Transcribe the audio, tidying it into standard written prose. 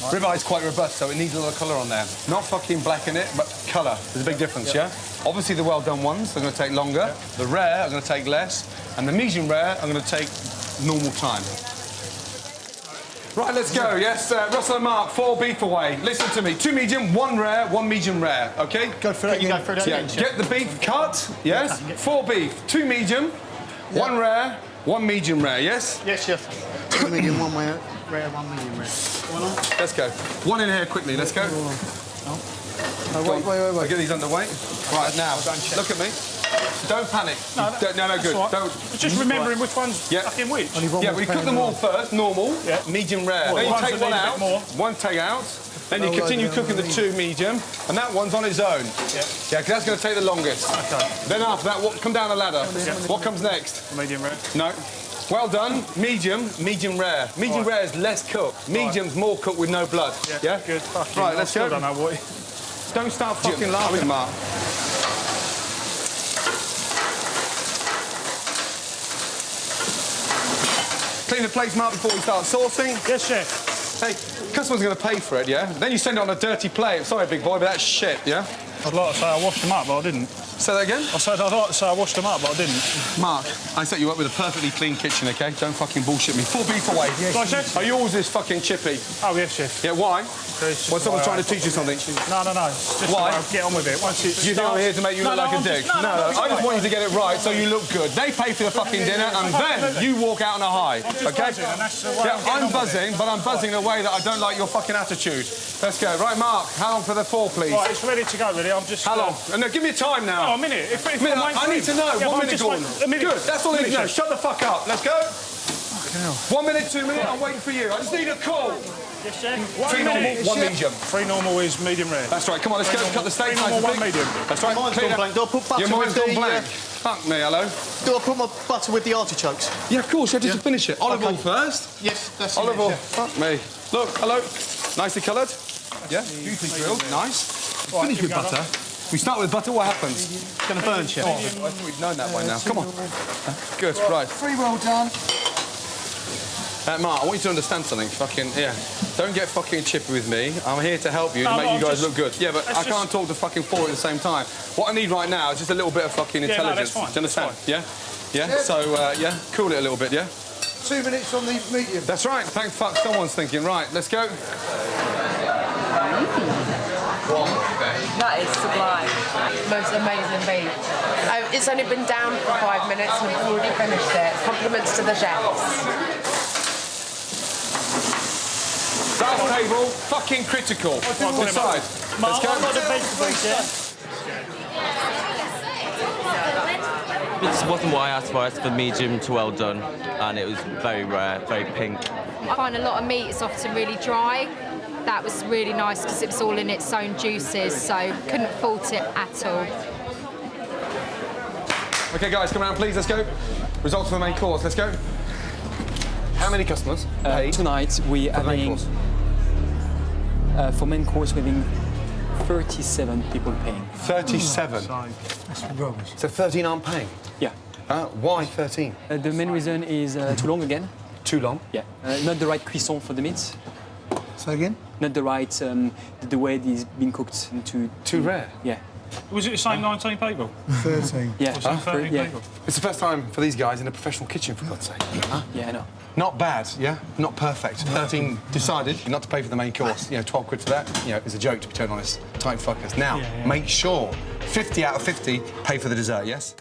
Right. Ribeye's quite robust, so it needs a lot of colour on there. Not fucking blacken it, but colour. There's a big difference, yeah? Obviously, the well-done ones are going to take longer. The rare are going to take less. And the medium rare are going to take normal time. Right, let's go, yes? Russell and Mark, 4 beef away. Listen to me. 2 medium, 1 rare, 1 medium rare, OK? Go for it. You go for it. Yeah. Get the beef cut, yes? 4 beef, 2 medium, 1 rare, 1 medium rare, yes? Yes, chef. 2 medium, 1 rare, 1 medium rare. Let's go. 1 in here quickly, let's go. Wait. Get these underway. Right, now, look at me. Don't panic. No, good. Right. Don't. Just remembering which one's fucking which. Yeah, we cook them all first, normal, medium rare. Then you take one out, one take out. Then you continue cooking the 2 medium, and that one's on its own. Yeah, because that's going to take the longest. Okay. Then after that, come down the ladder. What comes next? Medium rare. No. Well done. Medium rare. Medium rare is less cooked. Medium's more cooked with no blood. Yeah? Good. Right, let's go. Don't start fucking laughing, Mark. Clean the plates, Mark, before we start saucing. Yes, chef. Hey, customer's going to pay for it, yeah? Then you send it on a dirty plate. Sorry, big boy, but that's shit, yeah? I'd like to say I washed them up, but I didn't. Say that again? I said I'd like to say I washed them up, but I didn't. Mark, I set you up with a perfectly clean kitchen, OK? Don't fucking bullshit me. 4 beef away. Yes, chef. Are yours is fucking chippy? Oh, yes, chef. Yeah, why? When someone's trying to teach you something? No. Just why? Get on with it. Once it you think I'm here to make you look like a dick? No. I just want you to get it right so you look good. They pay for the fucking dinner and then you walk out on a high, OK? Yeah, I'm buzzing, but I'm buzzing in a way that I don't like your fucking attitude. Let's go. Right, Mark, how long for the 4, please? Right, it's ready to go, really. I'm just... How long? No, give me a time now. Oh, a minute. I need to know. 1 minute, Gordon. A minute. Good, that's all I need to know. Shut the fuck up. Let's go. Fucking 1 minute, 2 minutes, I'm waiting for you. I just need a call. Yes, chef. 3 normal, 1 medium. 3 normal is medium rare. That's right, come on, let's go. Cut the steak. 3 normal, 1 medium. That's right. Mine's gone blank. Do I put butter mine's with gone the... blank. Fuck me, hello. Do I put my butter with the artichokes? Yeah, of course, you have to finish it. Olive oil first. Yes, that's Olive it. oil. Fuck me. Look, hello. Nicely coloured. Yeah, beautifully grilled. Nice. Finish with butter. We start with butter, what happens? It's going to burn, chef. I thought we'd known that by now. Come on. Good, right. 3 well done. Mark, I want you to understand something. Don't get fucking chippy with me. I'm here to help you to make you guys look good. Yeah, but I can't talk to fucking 4 at the same time. What I need right now is just a little bit of fucking intelligence. No, that's fine. Do you understand? Yeah? So, cool it a little bit, yeah? 2 minutes on the medium. That's right. Thank fuck someone's thinking. Right, let's go. That is sublime. Most amazing beef. It's only been down for 5 minutes and we've already finished it. Compliments to the chefs. Last table, fucking critical. Decide. Let's go. This wasn't what I asked for. It's for medium to well done, and it was very rare, very pink. I find a lot of meat is often really dry. That was really nice because it was all in its own juices, so couldn't fault it at all. OK, guys, come around, please. Let's go. Results for the main course. Let's go. How many customers? Tonight we are having... for main course, we're having 37 people paying. 37? That's rubbish. So 13 aren't paying? Yeah. Why 13? The main reason is too long again. Too long? Yeah. Not the right cuisson for the meat. Say again? Not the right, the way it is being cooked. Too rare? Yeah. Was it the same 19 people? 13. Yeah. 13 yeah. people? It's the first time for these guys in a professional kitchen, for God's sake. Yeah, I know. Not bad, yeah? Not perfect. 13 decided not to pay for the main course. 12 quid for that, is a joke, to be totally honest. Tight fuckers. Now, make sure 50 out of 50 pay for the dessert, yes?